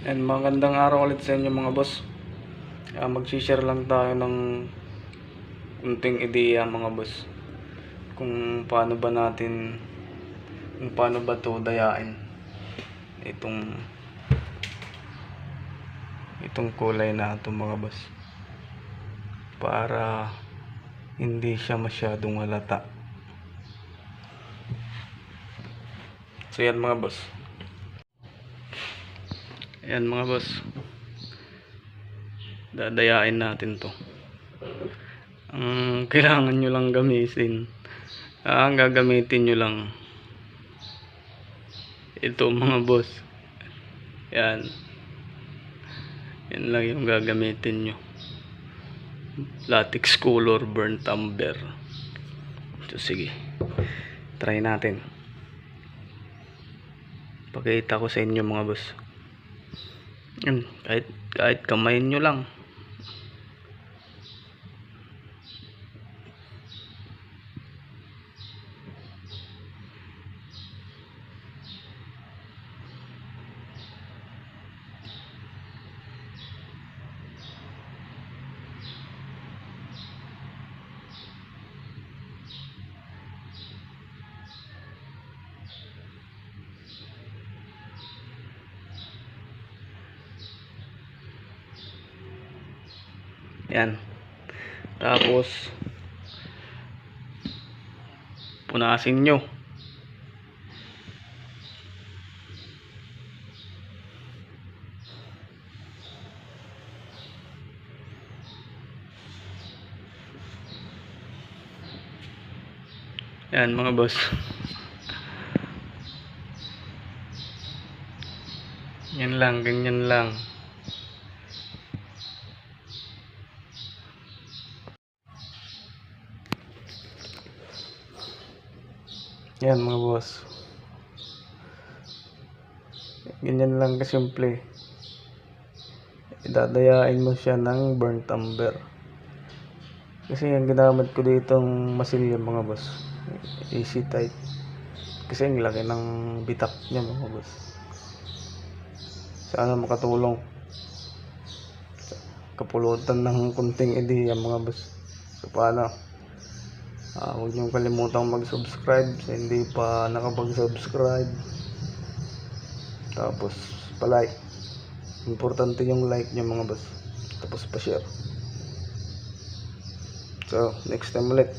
And magandang araw ulit sa inyo mga boss. Mag-share lang tayo ng kunting ideya mga boss. Kung paano ba to dayain itong kulay na ito mga boss. Para hindi siya masyadong halata. So yan mga boss. Ayan mga boss, dadayain natin to. Ang kailangan nyo lang gagamitin nyo lang ito mga boss. Yan lang yung gagamitin nyo. Latex color burnt umber. So sige, try natin. Pakita ko sa inyo mga boss. Yan, kahit kamayin nyo lang. Yan. Tapos punasin nyo. Yan mga boss. Yan lang, ganyan lang. Yan mga boss. Ganyan lang kasimple. Idadayain mo siya ng burnt umber. Kasi ang ginamit ko ditong masilya mga boss, easy type. Kasi ang laki ng bitak niya mga boss. Sana makatulong. Kapulutan ng kunting ideya mga boss. So paano? Huwag niyong kalimutang mag-subscribe sa hindi pa nakapag-subscribe. Tapos pa-like. Importante yung like niyo mga boss. Tapos pa-share. So next time ulit.